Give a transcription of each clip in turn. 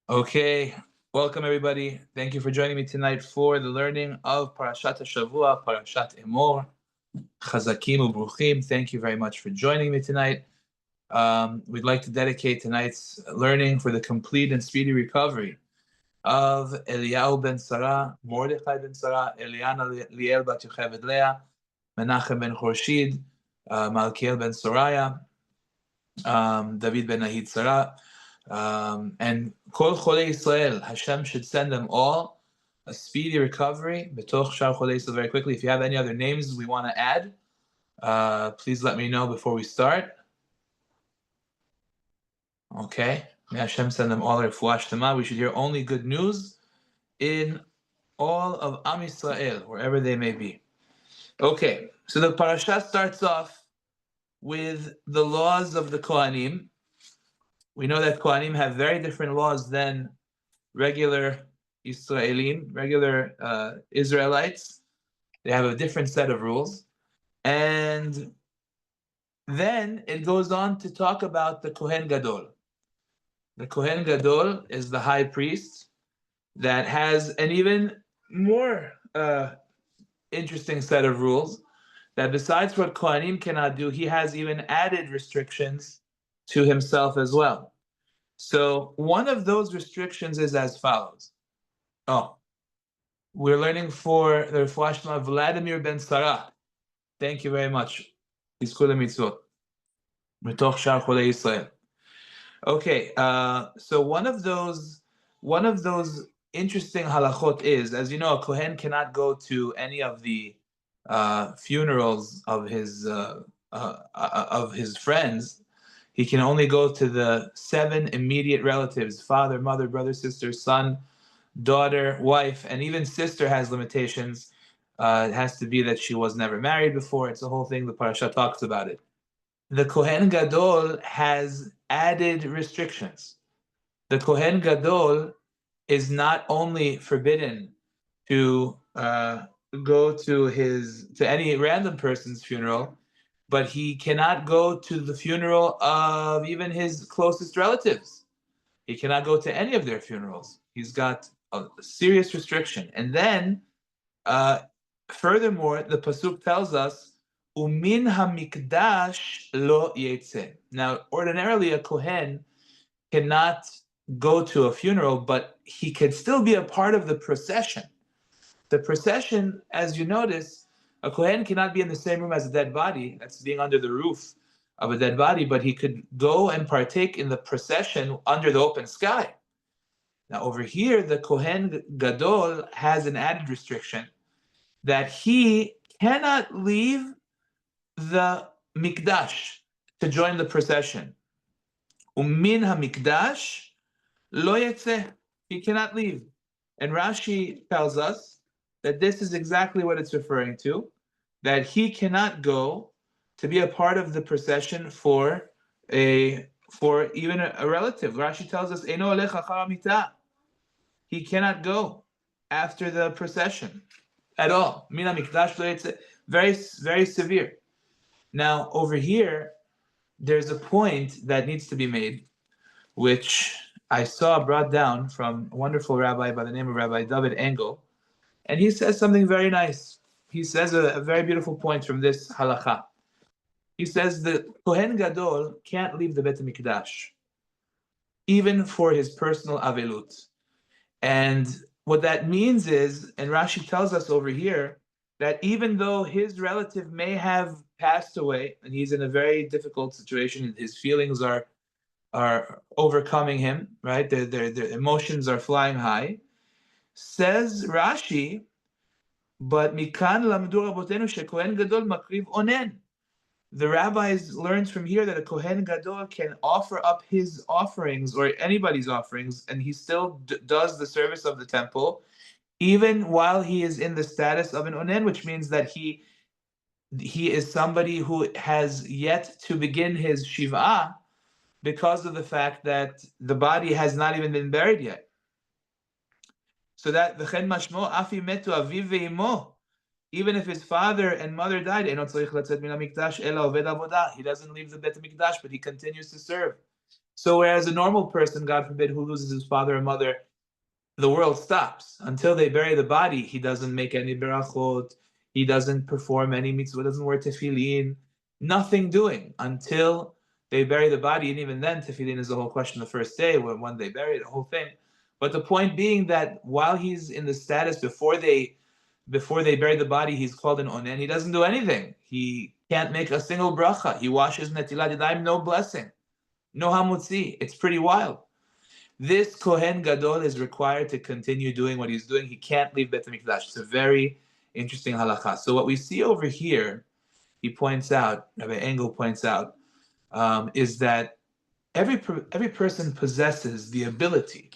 Okay, welcome everybody. Thank you for joining me tonight for the learning of Parashat Shavua, Parashat Emor, Chazakim Ubruchim. Thank you very much for joining me tonight. We'd like to dedicate tonight's learning for the complete and speedy recovery of Eliyahu ben Sarah, Mordechai ben Sarah, Eliana Liel bat Yocheved Leah, Menachem ben Chorshid, Malkiel ben Soraya, David ben Nahid Sarah, and Kol Cholei Israel. Hashem should send them all a speedy recovery. Betoch Shar Cholei Israel. Very quickly, if you have any other names we want to add, please let me know before we start. Okay. May Hashem send them all a refuah shlema. We should hear only good news in all of Am Yisrael, wherever they may be. Okay, so the parasha starts off with the laws of the Kohanim. We know that Kohanim have very different laws than regular Israelim, regular Israelites. They have a different set of rules. And then it goes on to talk about the Kohen Gadol. The Kohen Gadol is the high priest that has an even more interesting set of rules, that besides what Kohanim cannot do, he has even added restrictions to himself as well. So one of those restrictions is as follows. Oh, we're learning for the Refuah Shlema Vladimir ben Sarah. Thank you very much. Yizku lemitzvot. Mitoch shar cholei Yisrael. Okay, so one of those interesting halachot is, as you know, a Kohen cannot go to any of the funerals of his friends. He can only go to the 7 immediate relatives: father, mother, brother, sister, son, daughter, wife, and even sister has limitations. It has to be that she was never married before. It's a whole thing. The parasha talks about it. The Kohen Gadol has added restrictions. The Kohen Gadol is not only forbidden to go to any random person's funeral, but he cannot go to the funeral of even his closest relatives. He cannot go to any of their funerals. He's got a serious restriction. And then, furthermore, the pasuk tells us, "Umin hamikdash lo yetze." Now, ordinarily, a kohen cannot go to a funeral, but he can still be a part of the procession. The procession, as you notice, a kohen cannot be in the same room as a dead body. That's being under the roof of a dead body, but he could go and partake in the procession under the open sky. Now, over here, the Kohen Gadol has an added restriction that he cannot leave the mikdash to join the procession. Umin hamikdash lo yetzeh. He cannot leave. And Rashi tells us that this is exactly what it's referring to, that he cannot go to be a part of the procession for even a relative. Rashi tells us, Eino olech achar hamita. He cannot go after the procession at all. Mina mikdash lo yetzeh. Very, very severe. Now, over here, there's a point that needs to be made, which I saw brought down from a wonderful rabbi by the name of Rabbi David Engel, and he says something very nice. He says a very beautiful point from this halacha. He says the Kohen Gadol can't leave the Bet HaMikdash, even for his personal avelut. And what that means is, and Rashi tells us over here, that even though his relative may have passed away, and he's in a very difficult situation, his feelings are overcoming him, right? Their emotions are flying high. Says Rashi, but mikan lamdu rabotenu shekohen gadol makriv onen. The rabbis learns from here that a Kohen Gadol can offer up his offerings or anybody's offerings, and he still does the service of the temple, even while he is in the status of an onen, which means that he is somebody who has yet to begin his shiv'ah because of the fact that the body has not even been buried yet. So that v'chen mashmo afi metu aviv ve'imo. Even if his father and mother died, he doesn't leave the Bet HaMikdash, but he continues to serve. So whereas a normal person, God forbid, who loses his father or mother, the world stops. Until they bury the body, he doesn't make any berachot, he doesn't perform any mitzvah, doesn't wear tefillin, nothing doing until they bury the body. And even then, tefillin is the whole question the first day, when they bury it, the whole thing. But the point being that while he's in the status before they bury the body, he's called an onen. He doesn't do anything. He can't make a single bracha. He washes netilat yadayim, no blessing, no hamutzi. It's pretty wild. This Kohen Gadol is required to continue doing what he's doing. He can't leave Beit HaMikdash. It's a very interesting halakha. So what we see over here, he points out, Rabbi Engel points out, is that every person possesses the ability.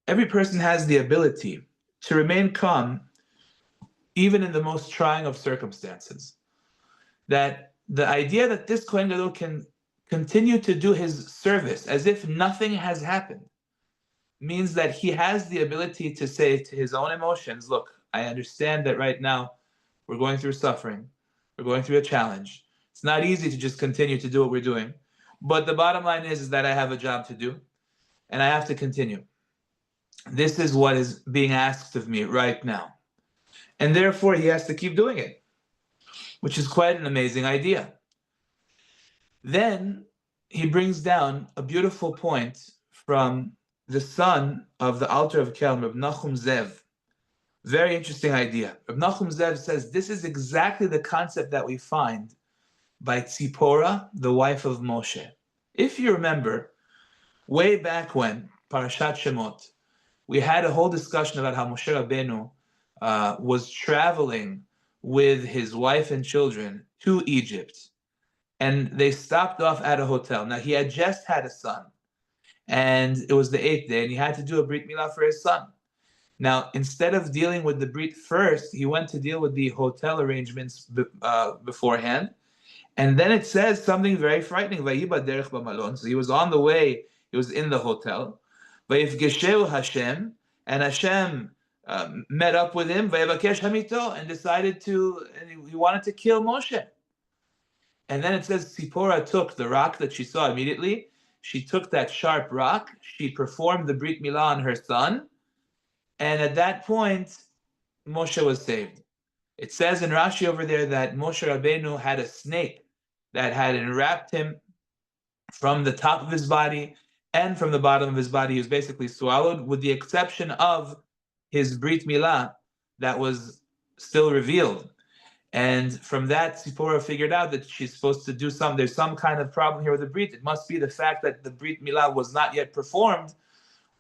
Every person has the ability to remain calm, even in the most trying of circumstances. That the idea that this Kohen Gadol can continue to do his service as if nothing has happened means that he has the ability to say to his own emotions, look, I understand that right now we're going through suffering, we're going through a challenge. It's not easy to just continue to do what we're doing. But the bottom line is that I have a job to do and I have to continue. This is what is being asked of me right now. And therefore he has to keep doing it, which is quite an amazing idea. Then he brings down a beautiful point from the son of the Alter of Kelm, Reb Nachum Zev. Very interesting idea. Reb Nachum Zev says this is exactly the concept that we find by Tzipora, the wife of Moshe. If you remember, way back when, Parashat Shemot, we had a whole discussion about how Moshe Rabbeinu was traveling with his wife and children to Egypt. And they stopped off at a hotel. Now, he had just had a son, and it was the 8th day, and he had to do a Brit Milah for his son. Now, instead of dealing with the Brit first, he went to deal with the hotel arrangements beforehand. And then it says something very frightening. So he was on the way, he was in the hotel. Hashem, and Hashem met up with him, and decided and he wanted to kill Moshe. And then it says Tzipora took the rock that she saw immediately. She took that sharp rock. She performed the Brit Milah on her son. And at that point, Moshe was saved. It says in Rashi over there that Moshe Rabbeinu had a snake that had enwrapped him from the top of his body and from the bottom of his body. He was basically swallowed, with the exception of his Brit Milah that was still revealed. And from that, Tzipora figured out that she's supposed to do there's some kind of problem here with the Brit. It must be the fact that the Brit Milah was not yet performed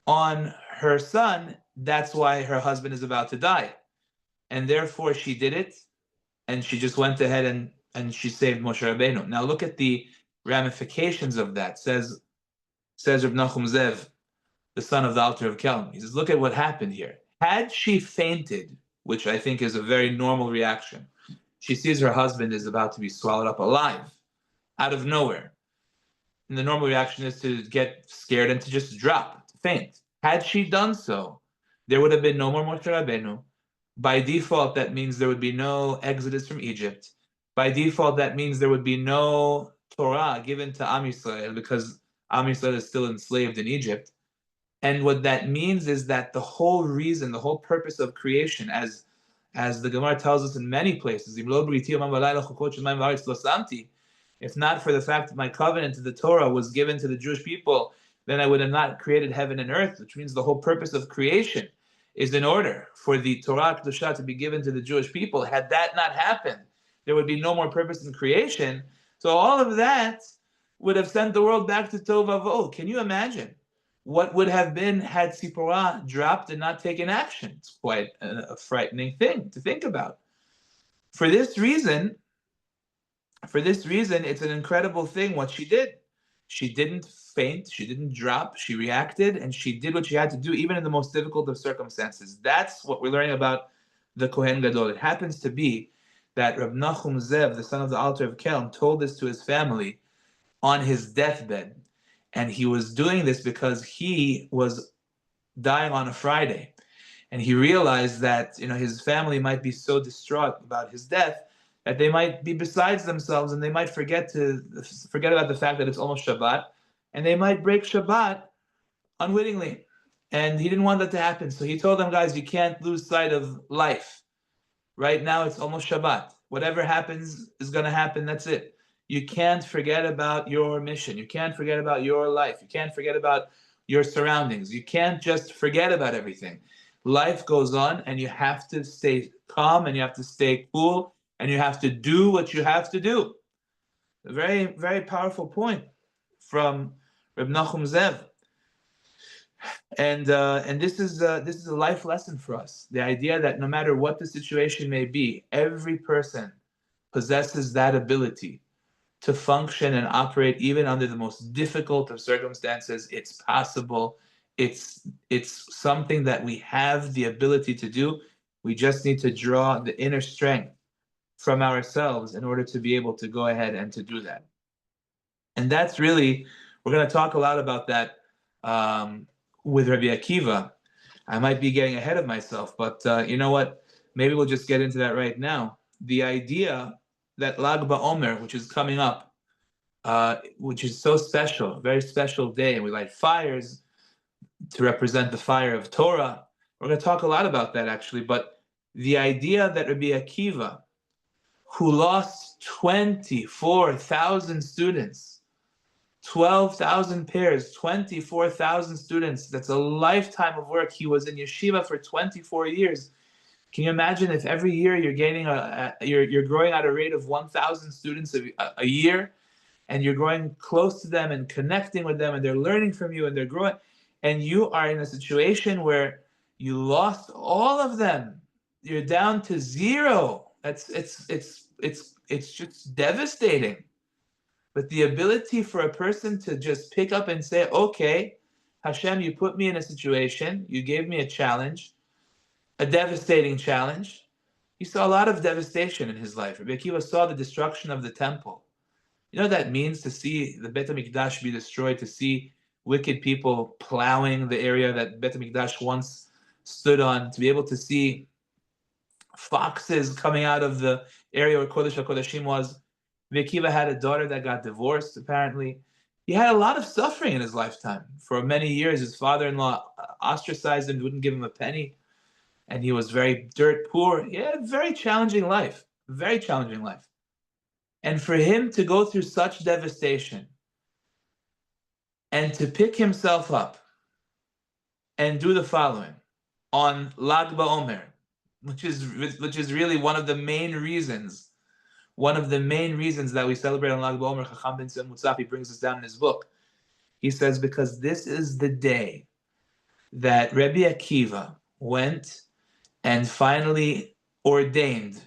on her son. That's why her husband is about to die. And therefore she did it, and she just went ahead and she saved Moshe Rabbeinu. Now look at the ramifications of that. Says Reb Nachum Zev, the son of the Alter of Kelm. He says, look at what happened here. Had she fainted, which I think is a very normal reaction, she sees her husband is about to be swallowed up alive, out of nowhere. And the normal reaction is to get scared and to just drop, to faint. Had she done so, there would have been no more Moshe Rabbeinu. By default, that means there would be no exodus from Egypt. By default, that means there would be no Torah given to Am Yisrael, because Am Yisrael is still enslaved in Egypt. And what that means is that the whole reason, the whole purpose of creation, as the Gemara tells us in many places, if not for the fact that my covenant to the Torah was given to the Jewish people, then I would have not created heaven and earth, which means the whole purpose of creation is in order for the Torah Kedusha to be given to the Jewish people. Had that not happened, there would be no more purpose in creation. So all of that would have sent the world back to Tov Vavoh. Can you imagine what would have been had Tzipora dropped and not taken action? It's quite a frightening thing to think about. For this reason, it's an incredible thing what she did. She didn't faint, she didn't drop, she reacted, and she did what she had to do, even in the most difficult of circumstances. That's what we're learning about the Kohen Gadol. It happens to be that Reb Nachum Zev, the son of the Alter of Kelm, told this to his family on his deathbed. And he was doing this because he was dying on a Friday. And he realized that his family might be so distraught about his death that they might be besides themselves, and they might forget about the fact that it's almost Shabbat, and they might break Shabbat unwittingly. And he didn't want that to happen. So he told them, guys, you can't lose sight of life. Right now, it's almost Shabbat. Whatever happens is going to happen. That's it. You can't forget about your mission. You can't forget about your life. You can't forget about your surroundings. You can't just forget about everything. Life goes on, and you have to stay calm, and you have to stay cool, and you have to do what you have to do. A very, very powerful point from Reb Nachum Zev. And this is a life lesson for us. The idea that no matter what the situation may be, every person possesses that ability to function and operate even under the most difficult of circumstances. It's possible. It's something that we have the ability to do. We just need to draw the inner strength from ourselves in order to be able to go ahead and to do that. And that's really, we're going to talk a lot about that with Rabbi Akiva. I might be getting ahead of myself, but you know what? Maybe we'll just get into that right now. The idea that Lag BaOmer, which is coming up, which is so special, a very special day, and we light fires to represent the fire of Torah. We're going to talk a lot about that, actually, but the idea that Rabbi Akiva, who lost 24,000 students, 12,000 pairs, 24,000 students. That's a lifetime of work. He was in yeshiva for 24 years. Can you imagine if every year you're gaining you're growing at a rate of 1,000 students a year, and you're growing close to them and connecting with them, and they're learning from you and they're growing, and you are in a situation where you lost all of them. You're down to zero. It's just devastating. But the ability for a person to just pick up and say, okay, Hashem, you put me in a situation, you gave me a challenge, a devastating challenge. He saw a lot of devastation in his life. Rabbi Akiva saw the destruction of the temple. You know what that means, to see the Bet HaMikdash be destroyed, to see wicked people plowing the area that Bet HaMikdash once stood on, to be able to see foxes coming out of the area where Kodesh HaKodeshim was. Akiva had a daughter that got divorced, apparently. He had a lot of suffering in his lifetime. For many years, his father-in-law ostracized him, wouldn't give him a penny, and he was very dirt poor. He had a very challenging life, very challenging life. And for him to go through such devastation and to pick himself up and do the following on Lag BaOmer, which is really one of the main reasons that we celebrate on Lag BaOmer. Chacham Ben Sion Mutzafi brings this down in his book. He says, because this is the day that Rabbi Akiva went and finally ordained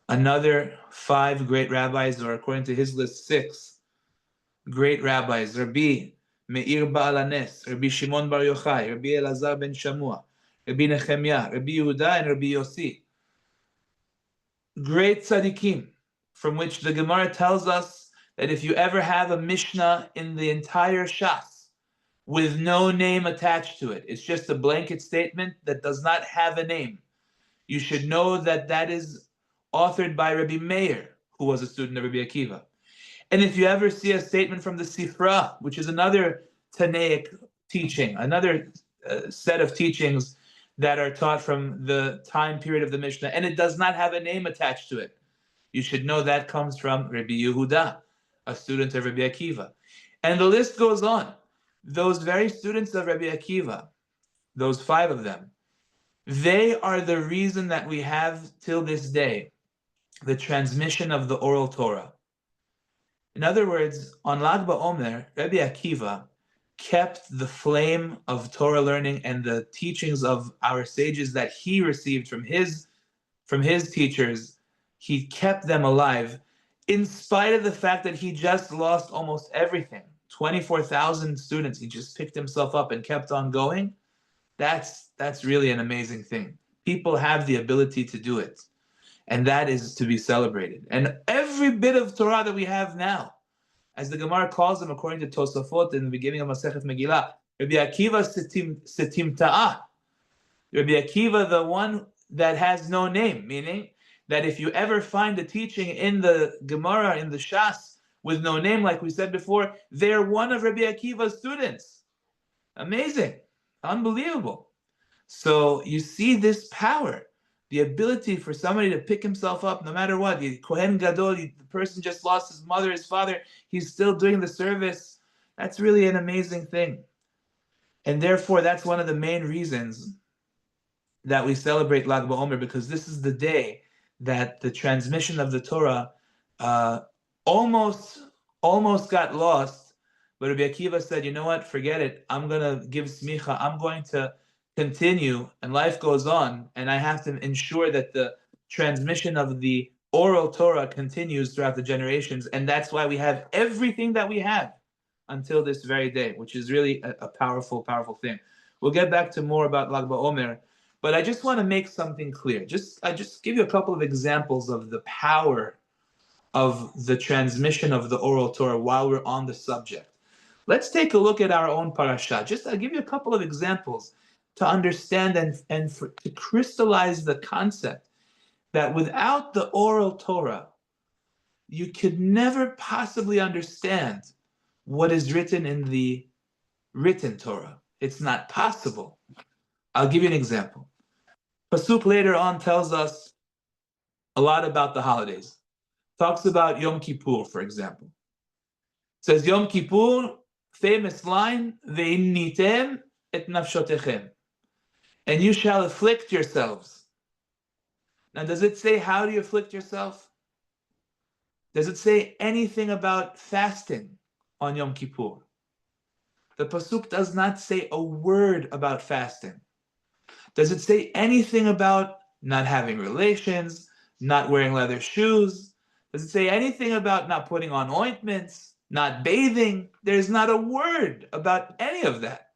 another 5 great rabbis, or according to his list, 6 great rabbis: Rabbi Meir Baal HaNes, Rabbi Shimon Bar Yochai, Rabbi Elazar ben Shamua, Rabbi Nehemiah, Rabbi Yehuda, and Rabbi Yossi. Great tzaddikim, from which the Gemara tells us that if you ever have a Mishnah in the entire Shas with no name attached to it, it's just a blanket statement that does not have a name, you should know that that is authored by Rabbi Meir, who was a student of Rabbi Akiva. And if you ever see a statement from the Sifra, which is another Tanaic teaching, another set of teachings that are taught from the time period of the Mishnah, and it does not have a name attached to it, you should know that comes from Rabbi Yehuda, a student of Rabbi Akiva. And the list goes on. Those very students of Rabbi Akiva, those 5 of them, they are the reason that we have till this day the transmission of the oral Torah. In other words, on Lag BaOmer, Rabbi Akiva kept the flame of Torah learning and the teachings of our sages that he received from his teachers. He kept them alive in spite of the fact that he just lost almost everything. 24,000 students. He just picked himself up and kept on going. That's really an amazing thing. People have the ability to do it, and that is to be celebrated. And every bit of Torah that we have now, as the Gemara calls them according to Tosafot in the beginning of Masechet Megillah, Rabbi Akiva Setim Ta'ah. Rabbi Akiva, the one that has no name, meaning that if you ever find a teaching in the Gemara, in the Shas, with no name, like we said before, they're one of Rabbi Akiva's students. Amazing. Unbelievable. So you see this power, the ability for somebody to pick himself up no matter what. The Kohen Gadol, the person just lost his mother, his father, he's still doing the service. That's really an amazing thing. And therefore, that's one of the main reasons that we celebrate Lag BaOmer, because this is the day that the transmission of the Torah almost got lost. But Rabbi Akiva said, you know what, forget it. I'm going to give smicha. I'm going to continue, and life goes on, and I have to ensure that the transmission of the oral Torah continues throughout the generations. And that's why we have everything that we have until this very day, which is really a powerful, powerful thing. We'll get back to more about Lag BaOmer, but I just want to make something clear. I just give you a couple of examples of the power of the transmission of the oral Torah while we're on the subject. Let's take a look at our own parasha. I'll give you a couple of examples to understand and to crystallize the concept that without the oral Torah, you could never possibly understand what is written in the written Torah. It's not possible. I'll give you an example. Pasuk later on tells us a lot about the holidays. Talks about Yom Kippur, for example. It says Yom Kippur, famous line, Ve'innitem et nafshotechem, and you shall afflict yourselves. Now, does it say how do you afflict yourself? Does it say anything about fasting on Yom Kippur? The pasuk does not say a word about fasting. Does it say anything about not having relations, not wearing leather shoes? Does it say anything about not putting on ointments, not bathing? There's not a word about any of that.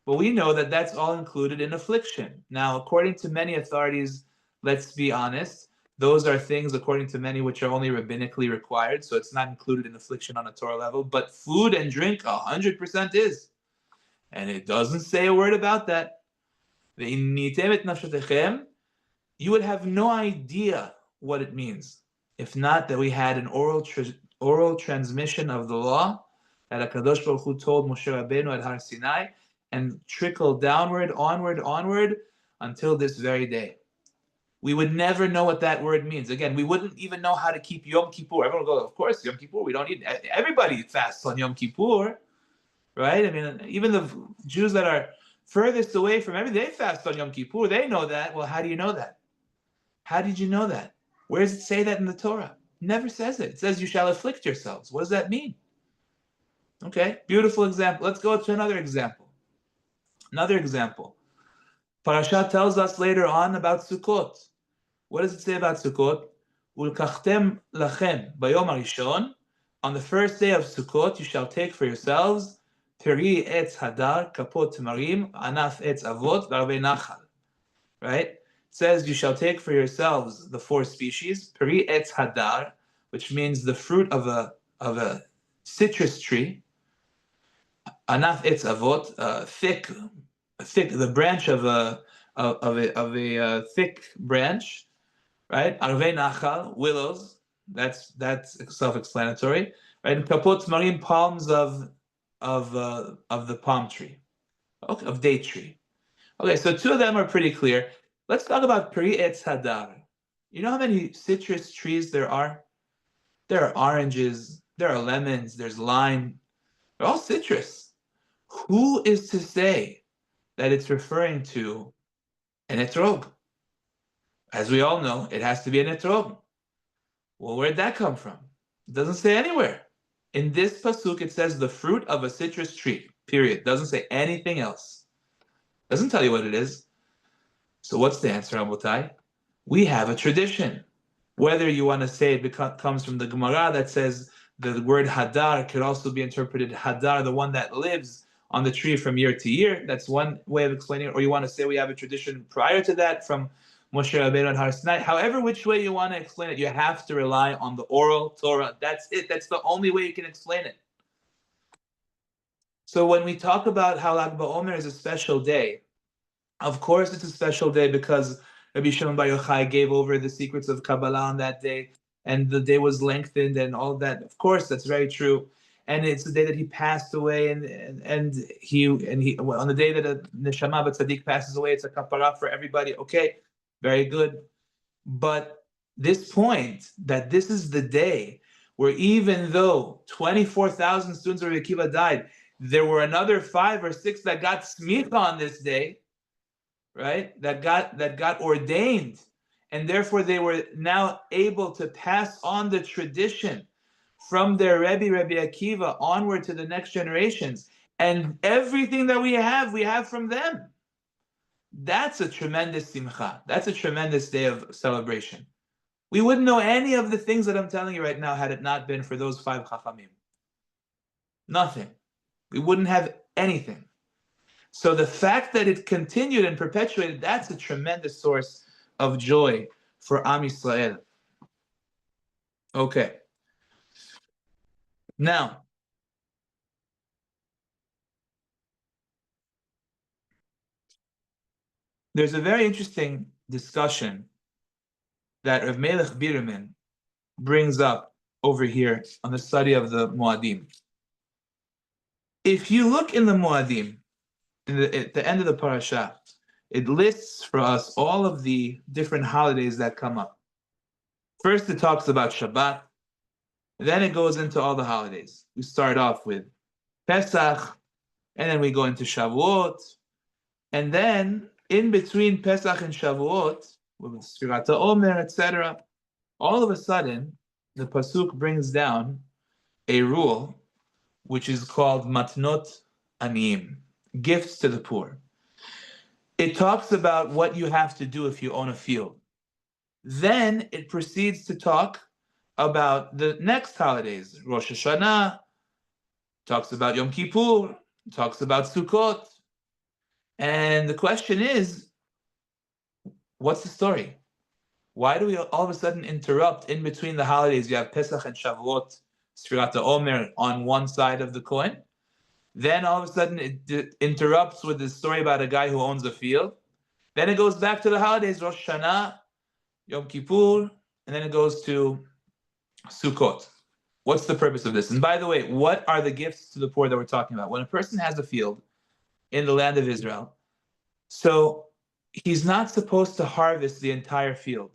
But we know that that's all included in affliction. Now, according to many authorities, let's be honest, those are things, according to many, which are only rabbinically required, so it's not included in affliction on a Torah level, but food and drink 100% is. And it doesn't say a word about that. You would have no idea what it means if not that we had an oral transmission of the law that HaKadosh Baruch Hu told Moshe Rabbeinu at Har Sinai and trickled downward, onward, until this very day. We would never know what that word means. Again, we wouldn't even know how to keep Yom Kippur. Everyone will go, of course, Yom Kippur, we don't need, everybody fasts on Yom Kippur, right? I mean, even the Jews that are furthest away from everything, they fast on Yom Kippur. They know that. Well, how do you know that? How did you know that? Where does it say that in the Torah? It never says it. It says you shall afflict yourselves. What does that mean? Okay, beautiful example. Let's go to another example. Parashat tells us later on about Sukkot. What does it say about Sukkot? Ulkachtem lachem bayom harishon. On the first day of Sukkot, you shall take for yourselves peri etz hadar, kapot tamarim, anaf etz avot, v'arvei nachal. Right? It says you shall take for yourselves the 4 species, peri etz hadar, which means the fruit of a citrus tree, anaf etz avot, thick, the branch of a thick branch, right? Arvei nachal, willows. That's self-explanatory, right? And kapot marim, palms of the palm tree, okay, of date tree. Okay, so 2 of them are pretty clear. Let's talk about peri etz hadar. You know how many citrus trees there are? There are oranges, there are lemons, there's lime. They're all citrus. Who is to say that it's referring to an etrog? As we all know, it has to be an etrog. Well, where'd that come from? It doesn't say anywhere. In this pasuk, it says the fruit of a citrus tree, period. Doesn't say anything else. Doesn't tell you what it is. So what's the answer, Rabotai? We have a tradition. Whether you want to say it comes from the Gemara that says the word hadar could also be interpreted hadar, the one that lives on the tree from year to year. That's one way of explaining it. Or you want to say we have a tradition prior to that from Moshe Rabbeinu and Har Sinai. However, which way you want to explain it, you have to rely on the oral Torah. That's it. That's the only way you can explain it. So when we talk about how Lag BaOmer is a special day, of course it's a special day because Rabbi Shimon Bar Yochai gave over the secrets of Kabbalah on that day. and the day was lengthened and all that. Of course, that's very true. And it's the day that he passed away, and he on the day that a neshama b'tzaddik passes away, it's a kapara for everybody. Okay, very good. But this point that this is the day where even though 24,000 students of Rabbi Akiva died, there were another 5 or 6 that got smicha on this day, right? That got ordained, and therefore they were now able to pass on the tradition from their Rebbe, Rabbi Akiva, onward to the next generations. And everything that we have from them. That's a tremendous simcha. That's a tremendous day of celebration. We wouldn't know any of the things that I'm telling you right now had it not been for those 5 chachamim. Nothing. We wouldn't have anything. So the fact that it continued and perpetuated, that's a tremendous source of joy for Am Yisrael. Okay. Now, there's a very interesting discussion that Rav Melech Birman brings up over here on the study of the Moadim. If you look in the Moadim, at the end of the Parashat, it lists for us all of the different holidays that come up. First, it talks about Shabbat. Then it goes into all the holidays. We start off with Pesach, and then we go into Shavuot, and then in between Pesach and Shavuot, with Sfirat HaOmer, etc., all of a sudden, the Pasuk brings down a rule which is called Matnot Aniyim, gifts to the poor. It talks about what you have to do if you own a field. Then it proceeds to talk about the next holidays. Rosh Hashanah, talks about Yom Kippur, talks about Sukkot. And the question is, what's the story? Why do we all of a sudden interrupt in between the holidays? You have Pesach and Shavuot, Sfirat HaOmer on one side of the coin. Then all of a sudden it interrupts with the story about a guy who owns a field. Then it goes back to the holidays, Rosh Hashanah, Yom Kippur, and then it goes to Sukkot. What's the purpose of this? And by the way, what are the gifts to the poor that we're talking about? When a person has a field in the land of Israel, so he's not supposed to harvest the entire field.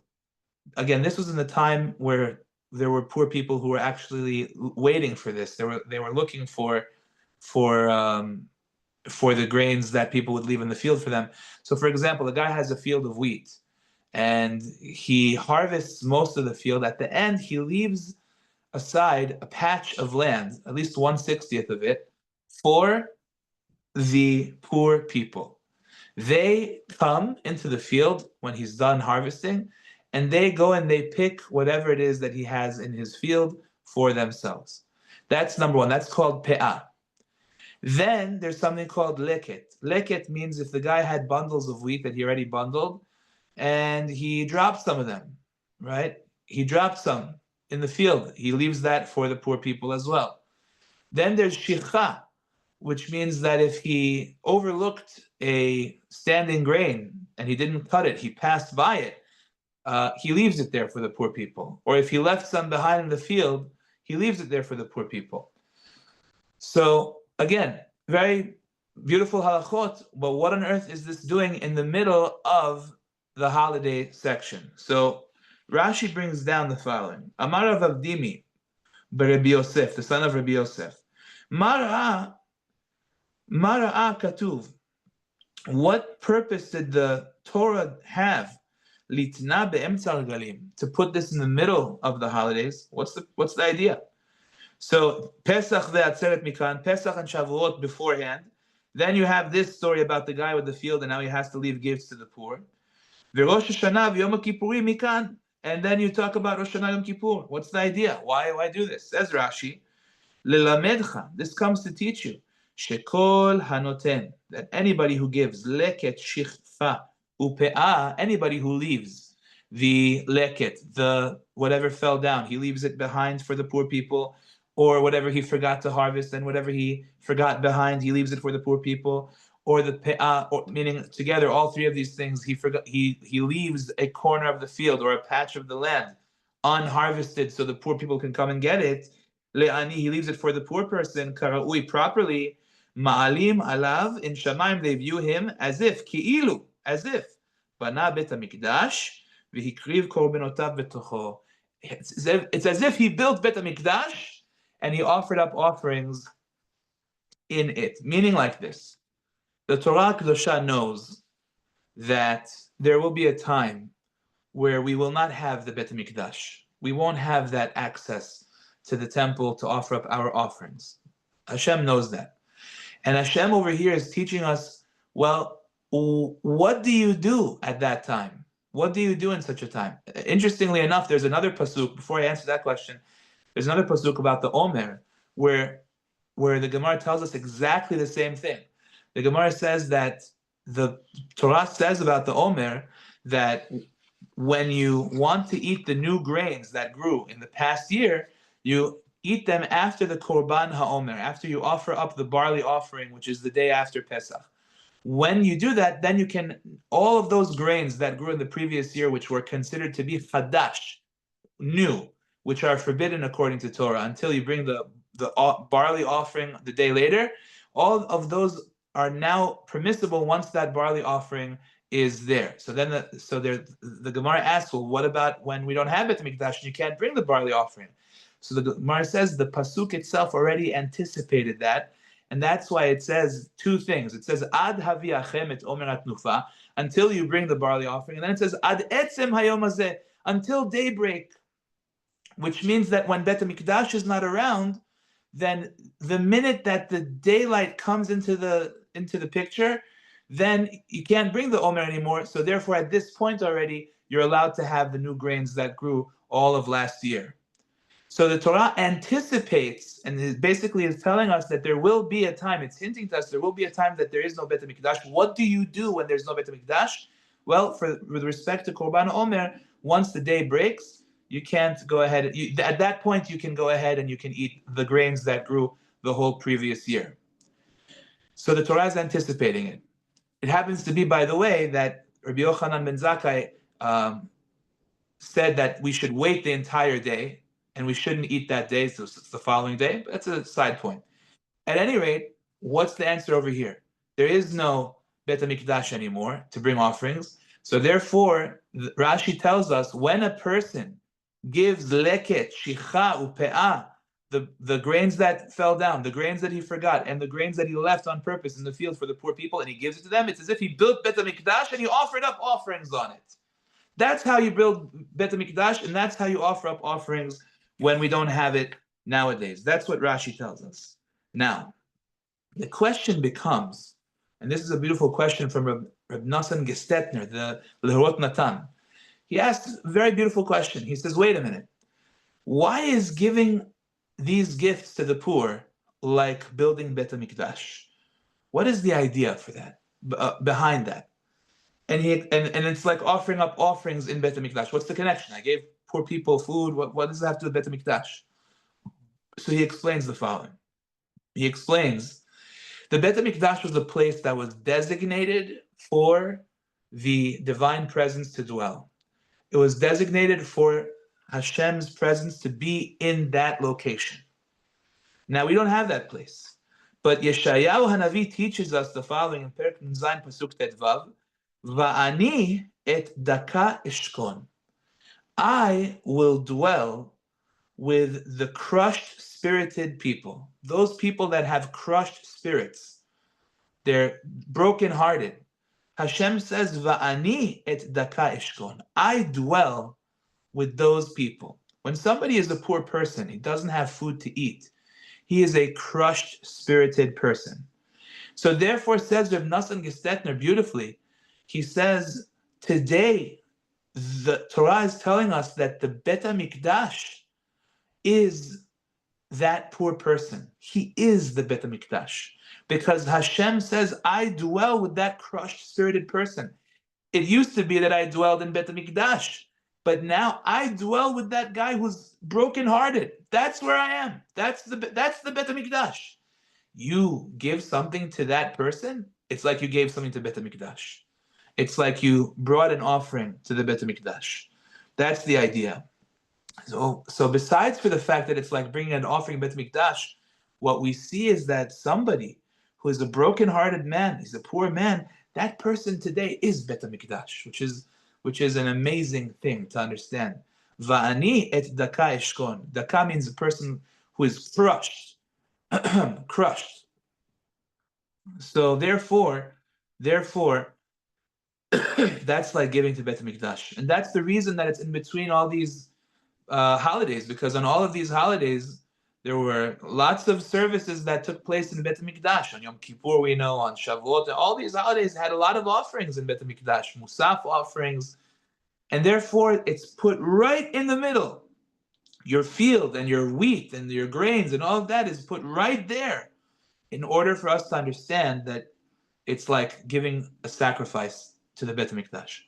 Again, this was in the time where there were poor people who were actually waiting for this. They were looking for the grains that people would leave in the field for them. So, for example, a guy has a field of wheat, and he harvests most of the field. At the end, he leaves aside a patch of land, at least 1/60th of it, for the poor people. They come into the field when he's done harvesting, and they go and they pick whatever it is that he has in his field for themselves. That's number one. That's called pe'ah. Then there's something called leket. Leket means if the guy had bundles of wheat that he already bundled, and he dropped some of them, right? He dropped some in the field. He leaves that for the poor people as well. Then there's shicha, which means that if he overlooked a standing grain and he didn't cut it, he passed by it, he leaves it there for the poor people. Or if he left some behind in the field, he leaves it there for the poor people. So again, very beautiful halachot, but what on earth is this doing in the middle of the holiday section? So Rashi brings down the following. Amar Rav Avdimi, Rabbi Yosef, the son of Rabbi Yosef. Mara'a katuv. What purpose did the Torah have? Litna be'emtzal galim, to put this in the middle of the holidays. What's the idea? So Pesach ve'atzeret mikan, Pesach and Shavuot beforehand. Then you have this story about the guy with the field, and now he has to leave gifts to the poor. Ve'rosh Hashanah ve'yom kippurim mikan, and then you talk about Rosh Hashanah Yom Kippur. What's the idea? Why do this? Says Rashi, Lelamedcha. This comes to teach you. Shekol hanoten, that anybody who gives leket shichfa upe'ah, anybody who leaves the leket, the whatever fell down, he leaves it behind for the poor people, or whatever he forgot to harvest, and whatever he forgot behind, he leaves it for the poor people, or the pe'ah, or meaning together all three of these things, he leaves a corner of the field or a patch of the land unharvested so the poor people can come and get it. Le'ani, he leaves it for the poor person. Kara'ui, properly. Ma'alim alav, in Shamayim they view him as if, ki'ilu, as if. Bana bet HaMikdash, v'hikriv korbenotav betocho. It's as if he built Bet HaMikdash and he offered up offerings in it. Meaning like this. The Torah Kedosha knows that there will be a time where we will not have the Bet HaMikdash. We won't have that access to the temple to offer up our offerings. Hashem knows that. And Hashem over here is teaching us, well, what do you do at that time? What do you do in such a time? Interestingly enough, there's another pasuk, before I answer that question, there's another pasuk about the Omer, where the Gemara tells us exactly the same thing. The Gemara says that the Torah says about the Omer that when you want to eat the new grains that grew in the past year, you eat them after the Korban HaOmer, after you offer up the barley offering, which is the day after Pesach. When you do that, then you can, all of those grains that grew in the previous year, which were considered to be chadash, new, which are forbidden according to Torah, until you bring the barley offering the day later, all of those are now permissible once that barley offering is there. So then the Gemara asks, well, what about when we don't have Bet HaMikdash and you can't bring the barley offering? So the Gemara says the pasuk itself already anticipated that, and that's why it says two things. It says Ad haviachem et omer atnufa, until you bring the barley offering, and then it says Ad etzem hayom hazeh, until daybreak, which means that when Bet HaMikdash is not around, then the minute that the daylight comes into the picture, then you can't bring the Omer anymore. So therefore, at this point already, you're allowed to have the new grains that grew all of last year. So the Torah anticipates, and it basically is telling us that there will be a time, it's hinting to us, there will be a time that there is no Bet HaMikdash. What do you do when there's no Bet HaMikdash? Well, with respect to Korban Omer, once the day breaks, you can't go ahead, at that point you can go ahead and you can eat the grains that grew the whole previous year. So the Torah is anticipating it. It happens to be, by the way, that Rabbi Yochanan ben Zakkai said that we should wait the entire day, and we shouldn't eat that day, so it's the following day. But that's a side point. At any rate, what's the answer over here? There is no Bet HaMikdash anymore to bring offerings. So therefore, Rashi tells us when a person gives leket, shicha, upe'ah, the grains that fell down, the grains that he forgot, and the grains that he left on purpose in the field for the poor people, and he gives it to them, it's as if he built Bet HaMikdash and he offered up offerings on it. That's how you build Bet HaMikdash, and that's how you offer up offerings when we don't have it nowadays. That's what Rashi tells us. Now, the question becomes, and this is a beautiful question from Reb Nosson Gestetner, the Lehrot Natan. He asked a very beautiful question. He says, wait a minute. Why is giving these gifts to the poor like building Bet HaMikdash? What is the idea for that, behind that? And it's like offering up offerings in Bet HaMikdash. What's the connection? I gave poor people food. What does it have to do with Bet HaMikdash? So he explains the following. He explains the Bet HaMikdash was a place that was designated for the divine presence to dwell. It was designated for Hashem's presence to be in that location. Now we don't have that place. But Yeshayahu Hanavi teaches us the following in Perek Zayin Pasuk Tetvav, Va'ani et daka ishkon. I will dwell with the crushed spirited people, those people that have crushed spirits. They're brokenhearted. Hashem says, Va'ani et daka ishkon. I dwell with those people. When somebody is a poor person, he doesn't have food to eat, he is a crushed spirited person. So therefore, says Reb Nosson Gestetner beautifully, he says, today, the Torah is telling us that the Bet HaMikdash is that poor person. He is the Bet HaMikdash. Because Hashem says, I dwell with that crushed, spirited person. It used to be that I dwelled in Bet HaMikdash, but now I dwell with that guy who's brokenhearted. That's where I am. That's the Bet HaMikdash. You give something to that person, it's like you gave something to Bet HaMikdash. It's like you brought an offering to the Bet HaMikdash. That's the idea. So besides for the fact that it's like bringing an offering Bet Mikdash, what we see is that somebody who is a broken-hearted man, he's a poor man, that person today is Bet Mikdash, which is an amazing thing to understand. Va'ani et daka eshkon. Daka means a person who is crushed, crushed. So therefore, that's like giving to Bet Mikdash, and that's the reason that it's in between all these holidays, because on all of these holidays there were lots of services that took place in Bet Mikdash. On Yom Kippur, we know, on Shavuot, all these holidays had a lot of offerings in Bet Mikdash, Musaf offerings, and therefore it's put right in the middle. Your field and your wheat and your grains and all of that is put right there, in order for us to understand that it's like giving a sacrifice to the Bet Mikdash.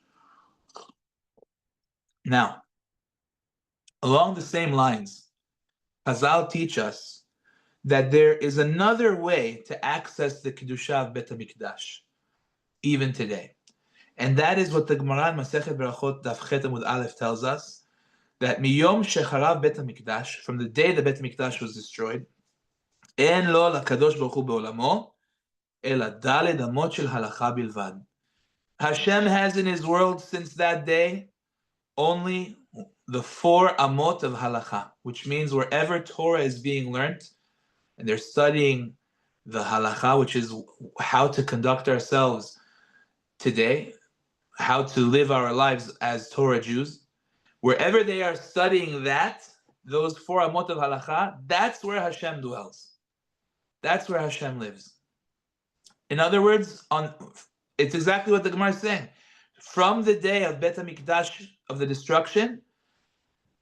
Now, along the same lines, Chazal teach us that there is another way to access the Kedusha of Bet HaMikdash, even today. And that is what the Gemara in Masechet Berachot Daf Chet Amud Aleph tells us, that miyom shecharav Bet HaMikdash, from the day the Bet HaMikdash was destroyed, en lo lakadosh baruch hu be'olamo, ela daled amot shel halacha bilvad. Hashem has in his world since that day only the 4 amot of halacha, which means wherever Torah is being learned, and they're studying the halacha, which is how to conduct ourselves today, how to live our lives as Torah Jews, wherever they are studying that, those 4 amot of halacha, that's where Hashem dwells. That's where Hashem lives. In other words, it's exactly what the Gemara is saying. From the day of Bet HaMikdash, of the destruction,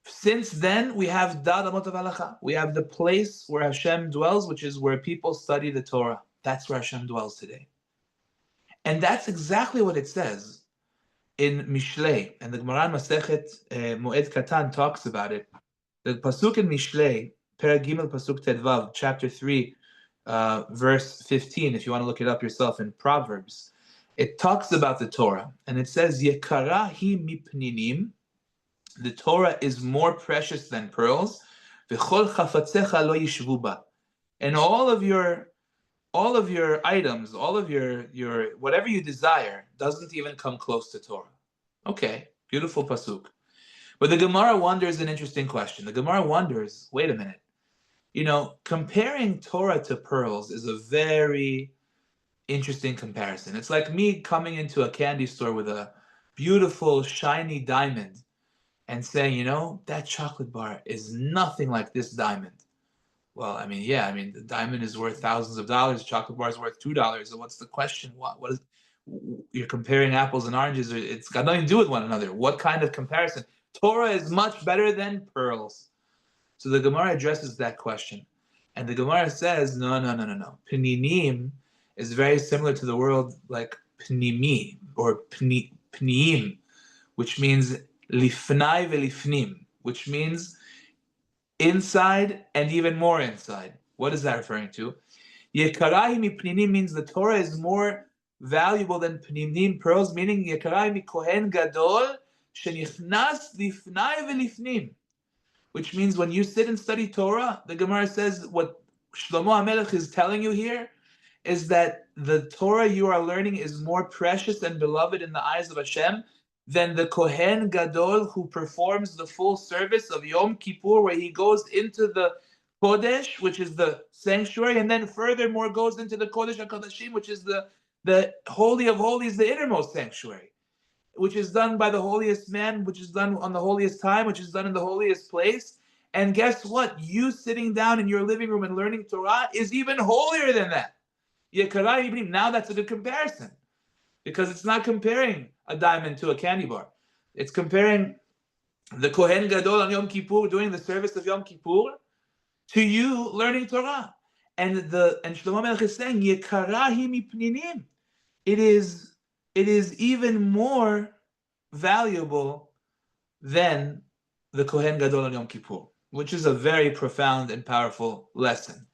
since then we have Dad Amot of Halacha. We have the place where Hashem dwells, which is where people study the Torah. That's where Hashem dwells today. And that's exactly what it says in Mishlei. And the Gemara Masechet Moed Katan talks about it. The pasuk in Mishlei, Perek Gimel Pasuk Tedvav, chapter 3, verse 15, if you want to look it up yourself in Proverbs, it talks about the Torah, and it says, Yekara hi mipninim, the Torah is more precious than pearls, v'chol chafatzecha lo yishvu ba, and all of your items, all of your whatever you desire, doesn't even come close to Torah. Okay, beautiful pasuk. But the Gemara wonders an interesting question. The Gemara wonders, wait a minute, comparing Torah to pearls is a very interesting comparison. It's like me coming into a candy store with a beautiful, shiny diamond and saying, that chocolate bar is nothing like this diamond. Well, the diamond is worth thousands of dollars. Chocolate bar is worth $2. So what's the question? What is, you're comparing apples and oranges? It's got nothing to do with one another. What kind of comparison? Torah is much better than pearls. So the Gemara addresses that question. And the Gemara says, no. Pninim is very similar to the word like pnimi or pniim, which means lifnai velifnim, which means inside and even more inside. What is that referring to? Yekarahi mi pninim means the Torah is more valuable than pninim, pearls, meaning yekarahi mi kohen gadol shenichnas lifnai velifnim, which means when you sit and study Torah, the Gemara says what Shlomo HaMelech is telling you here is that the Torah you are learning is more precious and beloved in the eyes of Hashem than the Kohen Gadol who performs the full service of Yom Kippur, where he goes into the Kodesh, which is the sanctuary, and then furthermore goes into the Kodesh HaKodashim, which is the Holy of Holies, the innermost sanctuary, which is done by the holiest man, which is done on the holiest time, which is done in the holiest place. And guess what? You sitting down in your living room and learning Torah is even holier than that. Now that's a good comparison, because it's not comparing a diamond to a candy bar. It's comparing the Kohen Gadol on Yom Kippur doing the service of Yom Kippur to you learning Torah. And Shlomo Melech is saying, Yekarahi mipninim. It is even more valuable than the Kohen Gadol on Yom Kippur, which is a very profound and powerful lesson.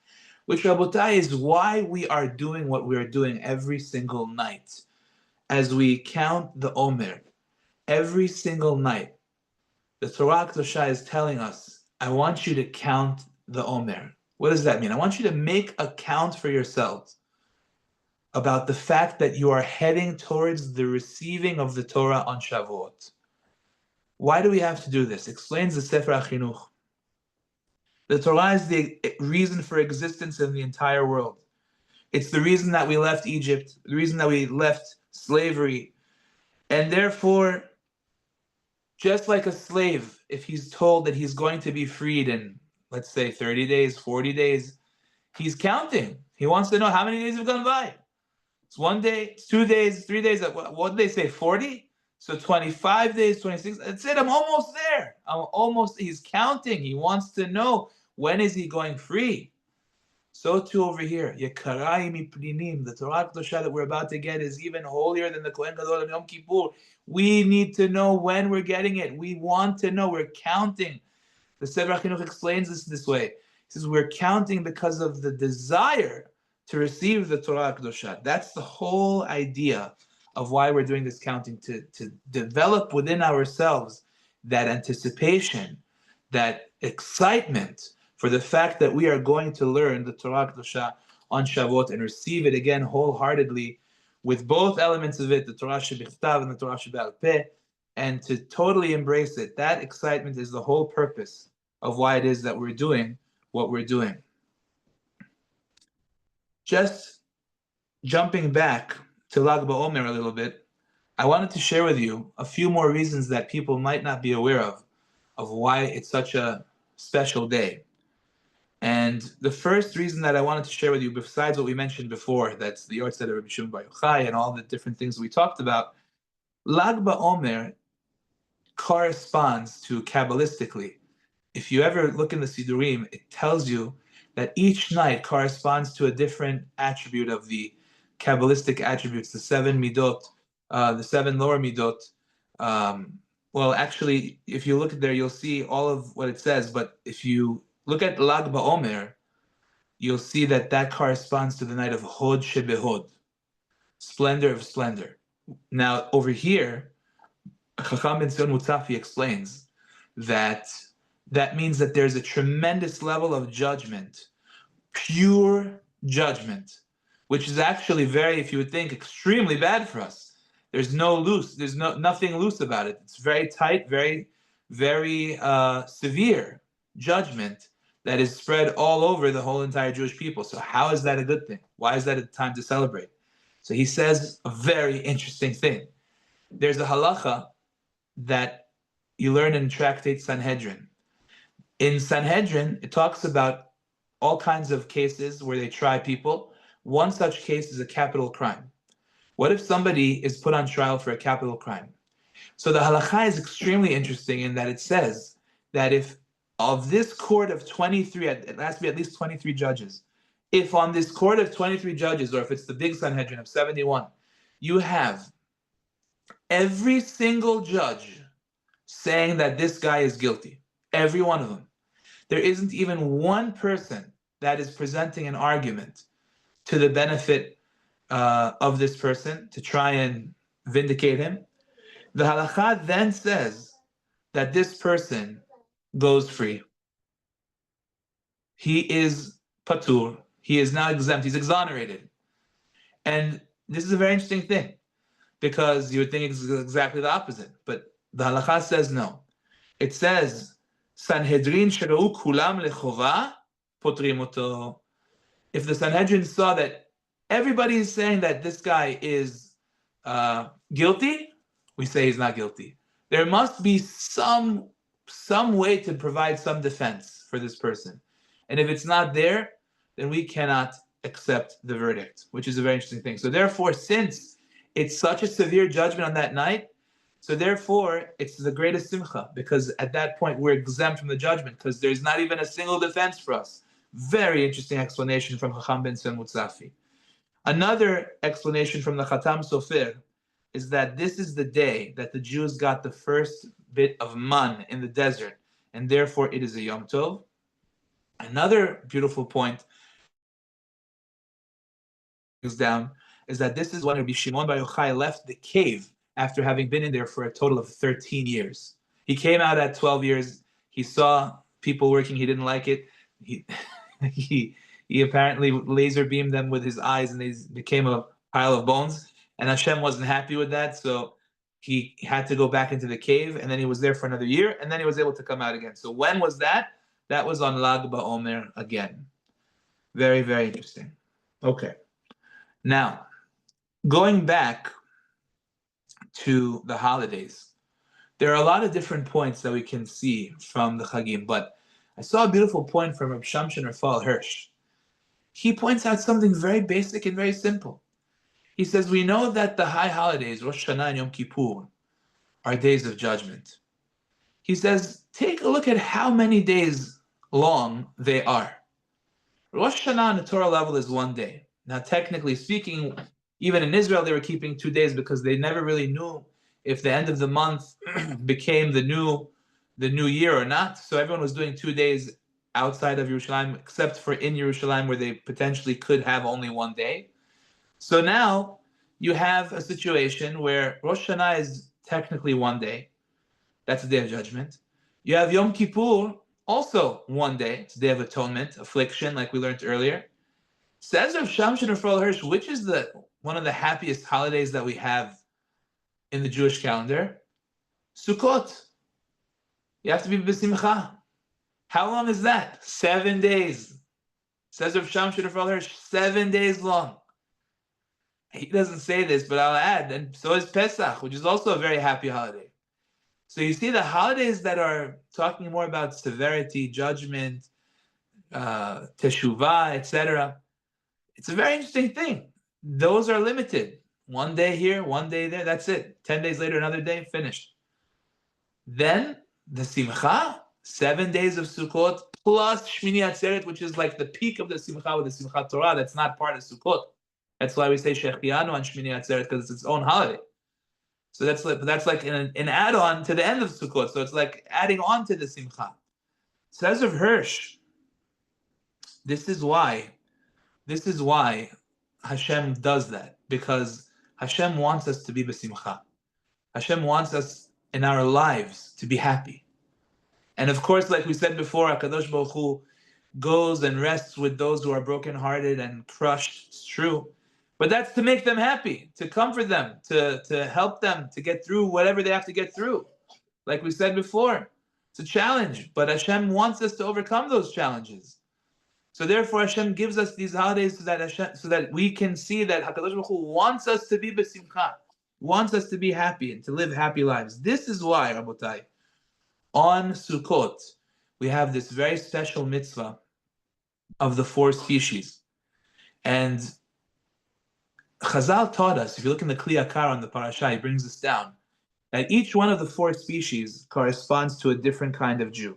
Which, Rabotai, is why we are doing what we are doing every single night. As we count the Omer, every single night, The Torah Kedosha is telling us, I want you to count the Omer. What does that mean? I want you to make a count for yourselves about the fact that you are heading towards the receiving of the Torah on Shavuot. Why do we have to do this? Explains the Sefer HaChinuch. The Torah is the reason for existence in the entire world. It's the reason that we left Egypt, the reason that we left slavery. And therefore, just like a slave, if he's told that he's going to be freed in, let's say, 30 days, 40 days, he's counting. He wants to know how many days have gone by. It's 1 day, it's 2 days, 3 days. What did they say, 40? So 25 days, 26. That's it, I'm almost there. He's counting. He wants to know, when is he going free? So too over here, Yekarai Miprinim, the Torah Kedosha that we're about to get is even holier than the Kohen Gadol of Yom Kippur. We need to know when we're getting it. We want to know. We're counting. The Sefer HaChinuch explains this way. He says we're counting because of the desire to receive the Torah Kedosha. That's the whole idea of why we're doing this counting, to develop within ourselves that anticipation, that excitement for the fact that we are going to learn the Torah Kedosha on Shavuot and receive it again wholeheartedly with both elements of it, the Torah Shebichtav and the Torah Shebe'al Peh, and to totally embrace it. That excitement is the whole purpose of why it is that we're doing what we're doing. Just jumping back to Lag BaOmer a little bit, I wanted to share with you a few more reasons that people might not be aware of why it's such a special day. And the first reason that I wanted to share with you, besides what we mentioned before, that's the Yortzeit of Rabbi Shimon Bar Yochai and all the different things we talked about, Lag BaOmer corresponds to, Kabbalistically, if you ever look in the Sidurim, it tells you that each night corresponds to a different attribute of the Kabbalistic attributes, the 7 midot, the 7 lower midot. Well, actually, if you look at there, you'll see all of what it says. But if you look at Lag BaOmer, you'll see that that corresponds to the night of Hod Shebehod, splendor of splendor. Now, over here, Chacham Ben Zion Mutzafi explains that that means that there's a tremendous level of judgment, pure judgment, which is actually very, if you would think, extremely bad for us. There's nothing loose about it. It's very tight, very, very severe judgment that is spread all over the whole entire Jewish people. So how is that a good thing? Why is that a time to celebrate? So he says a very interesting thing. There's a halacha that you learn in Tractate Sanhedrin. In Sanhedrin, it talks about all kinds of cases where they try people. One such case is a capital crime. What if somebody is put on trial for a capital crime? So the halakha is extremely interesting in that it says that if of this court of 23, it has to be at least 23 judges. If on this court of 23 judges, or if it's the big Sanhedrin of 71, you have every single judge saying that this guy is guilty, every one of them. There isn't even one person that is presenting an argument to the benefit of this person to try and vindicate him. The halakha then says that this person goes free. He is patur. He is now exempt. He's exonerated. And this is a very interesting thing, because you would think it's exactly the opposite. But the halakha says no. It says, Sanhedrin shera'u kulam lechova potrim oto. If the Sanhedrin saw that everybody is saying that this guy is guilty, we say he's not guilty. There must be some way to provide some defense for this person. And if it's not there, then we cannot accept the verdict, which is a very interesting thing. So therefore, since it's such a severe judgment on that night, so therefore it's the greatest simcha, because at that point we're exempt from the judgment, because there's not even a single defense for us. Very interesting explanation from Chacham Ben Zion Mutzafi. Another explanation from the Khatam Sofer is that this is the day that the Jews got the first bit of man in the desert, and therefore it is a Yom Tov. Another beautiful point is that this is when Rabbi Shimon Bar Yochai left the cave after having been in there for a total of 13 years. He came out at 12 years. He saw people working. He didn't like it. He he he apparently laser beamed them with his eyes, and they became a pile of bones. And Hashem wasn't happy with that, so he had to go back into the cave, and then he was there for another year, and then he was able to come out again. So when was that? That was on Lag BaOmer again. Very, very interesting. Okay. Now, going back to the holidays, there are a lot of different points that we can see from the Chagim, but I saw a beautiful point from Reb Shamshin Rafal Hirsch. He points out something very basic and very simple. He says, we know that the high holidays, Rosh Hashanah and Yom Kippur, are days of judgment. He says, take a look at how many days long they are. Rosh Hashanah on the Torah level is 1 day. Now, technically speaking, even in Israel, they were keeping 2 days because they never really knew if the end of the month became the new year or not. So everyone was doing 2 days outside of Yerushalayim, except for in Yerushalayim, where they potentially could have only 1 day. So now you have a situation where Rosh Hashanah is technically 1 day. That's the Day of Judgment. You have Yom Kippur, also 1 day. It's the Day of Atonement, affliction, like we learned earlier. Says Rav Shamshin Rafal Hirsch, which is one of the happiest holidays that we have in the Jewish calendar? Sukkot. You have to be b'simcha. How long is that? 7 days. Says Rav Shamshin Rafal Hirsch, 7 days long. He doesn't say this, but I'll add, and so is Pesach, which is also a very happy holiday. So you see the holidays that are talking more about severity, judgment, teshuvah, etc. It's a very interesting thing. Those are limited. 1 day here, 1 day there, that's it. 10 days later, another day, finished. Then the Simcha, 7 days of Sukkot, plus Shmini Atzeret, which is like the peak of the Simcha with the Simchat Torah, that's not part of Sukkot. That's why we say Shechianu on Shmini Atzeret, because it's its own holiday. So that's like an add-on to the end of Sukkot. So it's like adding on to the Simcha. Says Rav Hirsch, this is why Hashem does that, because Hashem wants us to be b'simcha. Hashem wants us in our lives to be happy. And of course, like we said before, HaKadosh Baruch Hu goes and rests with those who are brokenhearted and crushed. It's true. But that's to make them happy, to comfort them, to help them to get through whatever they have to get through. Like we said before, it's a challenge, but Hashem wants us to overcome those challenges. So therefore, Hashem gives us these holidays so that we can see that HaKadosh Baruch Hu wants us to be b'simcha, wants us to be happy and to live happy lives. This is why, Rabotai, on Sukkot, we have this very special mitzvah of the 4 species. And Chazal taught us, if you look in the Kli Yakar on the Parashat, he brings this down, that each one of the 4 species corresponds to a different kind of Jew.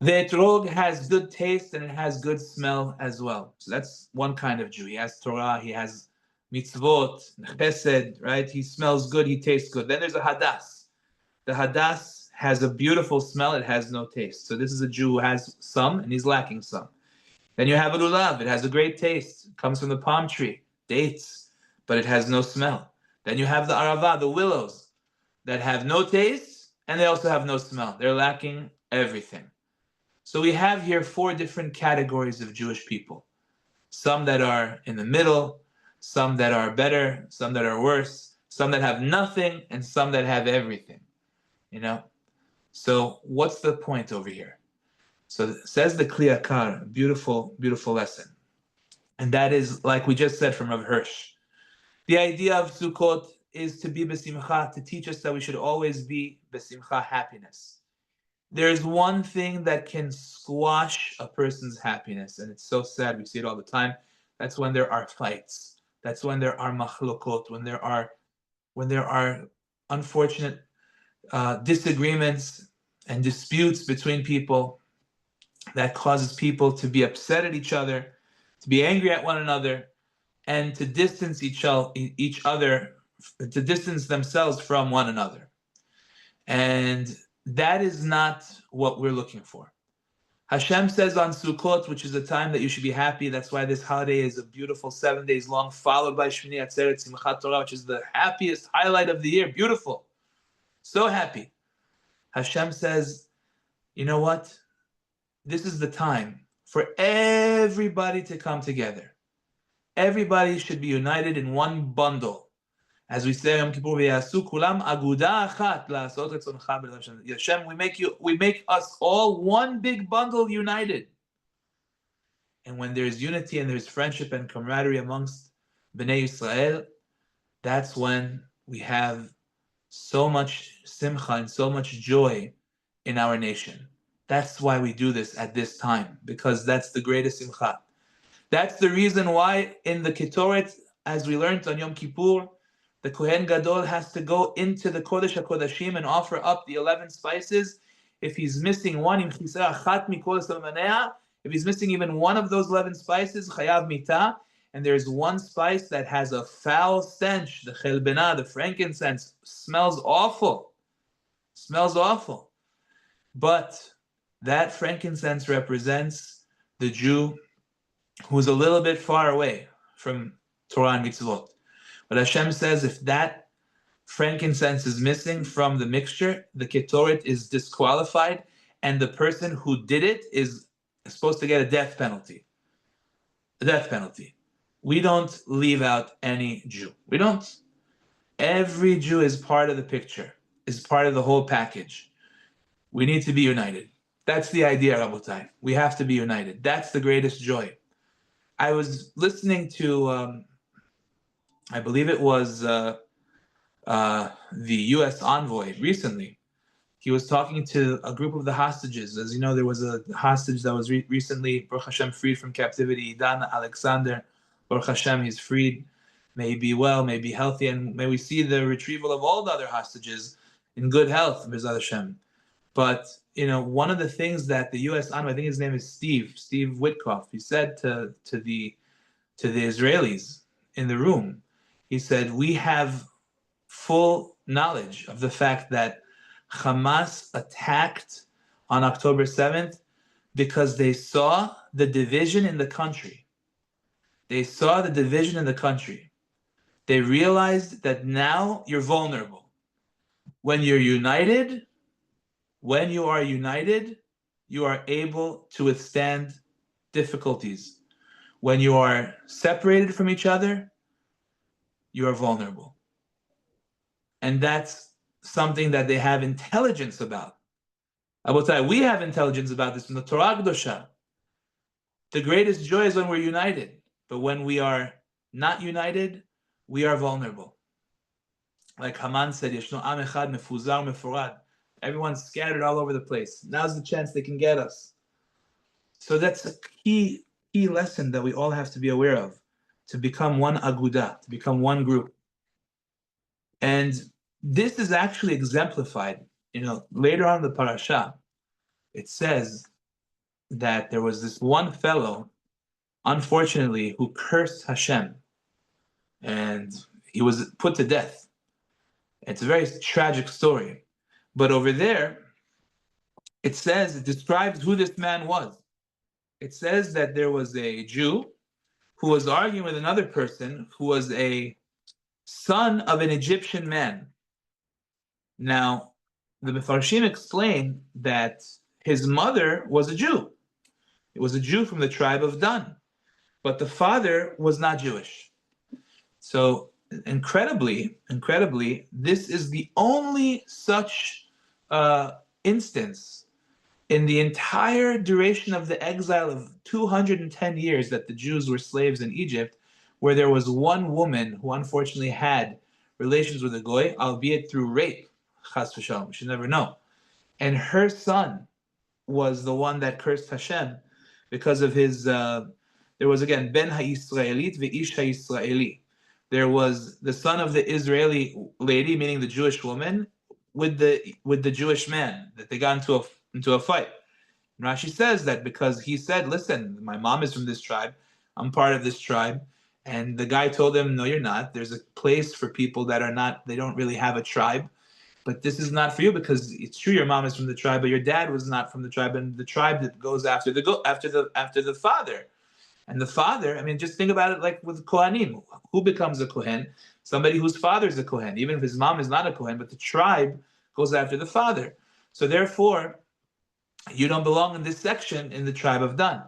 The etrog has good taste and it has good smell as well. So that's one kind of Jew. He has Torah, he has mitzvot, chesed, right? He smells good, he tastes good. Then there's a hadas. The hadas has a beautiful smell, it has no taste. So this is a Jew who has some and he's lacking some. Then you have a lulav, it has a great taste. It comes from the palm tree, dates, but it has no smell. Then you have the arava, the willows, that have no taste and they also have no smell. They're lacking everything. So we have here 4 different categories of Jewish people. Some that are in the middle, some that are better, some that are worse, some that have nothing, and some that have everything. You know? So what's the point over here? So says the Kli Yakar, beautiful, beautiful lesson. And that is, like we just said from Rav Hirsch, the idea of Sukkot is to be b'simcha, to teach us that we should always be b'simcha, happiness. There's one thing that can squash a person's happiness, and it's so sad, we see it all the time. That's when there are fights. That's when there are machlokot, when there are unfortunate disagreements and disputes between people that causes people to be upset at each other, to be angry at one another, and to distance each other, to distance themselves from one another. And that is not what we're looking for. Hashem says on Sukkot, which is a time that you should be happy. That's why this holiday is a beautiful 7 days long, followed by Shmini Atzeret, Simchat Torah, which is the happiest highlight of the year. Beautiful. So happy. Hashem says, you know what? This is the time for everybody to come together. Everybody should be united in one bundle. As we say, Yom Kippur, v'yasu kulam aguda achat la'asot retzoncha b'lev Hashem. Hashem, we make us all one big bundle united. And when there's unity and there's friendship and camaraderie amongst Bnei Yisrael, that's when we have so much simcha and so much joy in our nation. That's why we do this at this time, because that's the greatest simcha. That's the reason why in the Ketoret, as we learned on Yom Kippur, the Kohen Gadol has to go into the Kodesh HaKodashim and offer up the 11 spices. If he's missing one, if he's missing even one of those 11 spices, chayav mita, and there's one spice that has a foul stench, the chelbena, the frankincense, smells awful. Smells awful. But that frankincense represents the Jew who's a little bit far away from Torah and mitzvot. But Hashem says if that frankincense is missing from the mixture, the ketoret is disqualified, and the person who did it is supposed to get a death penalty. A death penalty. We don't leave out any Jew. We don't. Every Jew is part of the picture, is part of the whole package. We need to be united. That's the idea, Rabotai. We have to be united. That's the greatest joy. I was listening to, I believe it was the U.S. envoy recently. He was talking to a group of the hostages. As you know, there was a hostage that was recently, Baruch Hashem, freed from captivity. Dan Alexander, Baruch Hashem, he's freed. May he be well, may he be healthy, and may we see the retrieval of all the other hostages in good health, B'ezrat Hashem. But, you know, one of the things that the U.S. envoy, I think his name is Steve Witkoff, he said to the Israelis in the room, he said, we have full knowledge of the fact that Hamas attacked on October 7th because they saw the division in the country. They saw the division in the country. They realized that now you're vulnerable. When you're united, when you are united, you are able to withstand difficulties. When you are separated from each other, you are vulnerable. And that's something that they have intelligence about. Abotai, we have intelligence about this from the Torah Kedosha. The greatest joy is when we're united. But when we are not united, we are vulnerable. Like Haman said, Yeshno Am Echad Mefuzar Meforad. Everyone's scattered all over the place. Now's the chance they can get us. So that's a key lesson that we all have to be aware of, to become one aguda, to become one group. And this is actually exemplified, you know, later on in the Parashat. It says that there was this one fellow, unfortunately, who cursed Hashem, and he was put to death. It's a very tragic story. But over there, it says, it describes who this man was. It says that there was a Jew who was arguing with another person who was a son of an Egyptian man. Now, the Mefarshim explain that his mother was a Jew. It was a Jew from the tribe of Dan, but the father was not Jewish. So incredibly, this is the only such instance in the entire duration of the exile of 210 years that the Jews were slaves in Egypt, where there was one woman who unfortunately had relations with a goy, albeit through rape, chas v'shalom, we should never know. And her son was the one that cursed Hashem because of his, there was again, ben ha-Yisraelit ve'ish ha-Yisraeli. There was the son of the Israeli lady, meaning the Jewish woman, with the Jewish man, that they got into a fight. And Rashi says that because he said, listen, my mom is from this tribe, I'm part of this tribe. And the guy told him, no, you're not. There's a place for people that are not, they don't really have a tribe. But this is not for you, because it's true your mom is from the tribe, but your dad was not from the tribe, and the tribe that goes after the father. And the father, I mean, just think about it like with Kohanim. Who becomes a Kohen? Somebody whose father is a Kohen, even if his mom is not a Kohen, but the tribe goes after the father. So therefore, you don't belong in this section in the tribe of Dan.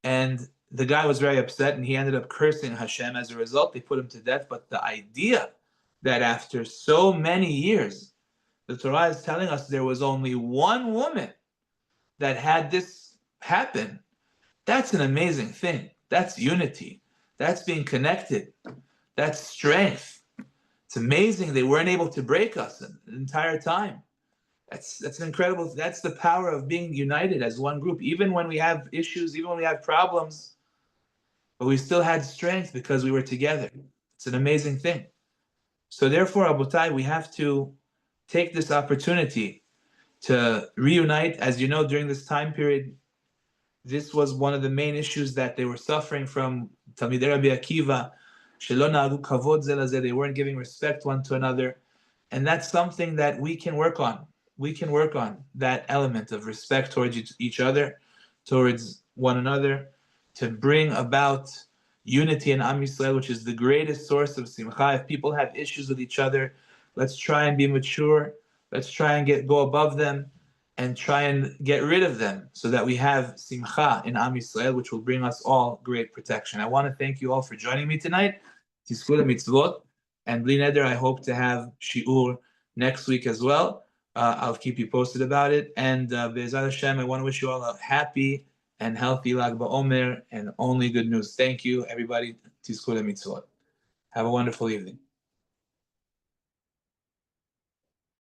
And the guy was very upset, and he ended up cursing Hashem as a result. They put him to death. But the idea that after so many years, the Torah is telling us there was only one woman that had this happen, that's an amazing thing. That's unity. That's being connected. That's strength. It's amazing they weren't able to break us the entire time. That's an incredible. That's the power of being united as one group. Even when we have issues, even when we have problems, but we still had strength because we were together. It's an amazing thing. So therefore, Abutai, we have to take this opportunity to reunite. As you know, during this time period, this was one of the main issues that they were suffering from. Talmidei Rabbi Akiva, shelo na'agu kavod ze lazeh, they weren't giving respect one to another. And that's something that we can work on. We can work on that element of respect towards each other, towards one another, to bring about unity in Am Yisrael, which is the greatest source of simcha. If people have issues with each other, let's try and be mature. Let's try and go above them and try and get rid of them so that we have simcha in Am Yisrael, which will bring us all great protection. I want to thank you all for joining me tonight. Tizku mitzvot. And Bli Neder, I hope to have shiur next week as well. I'll keep you posted about it. And Be'ezrat Hashem, I want to wish you all a happy and healthy Lag BaOmer and only good news. Thank you, everybody. Tizku mitzvot. Have a wonderful evening.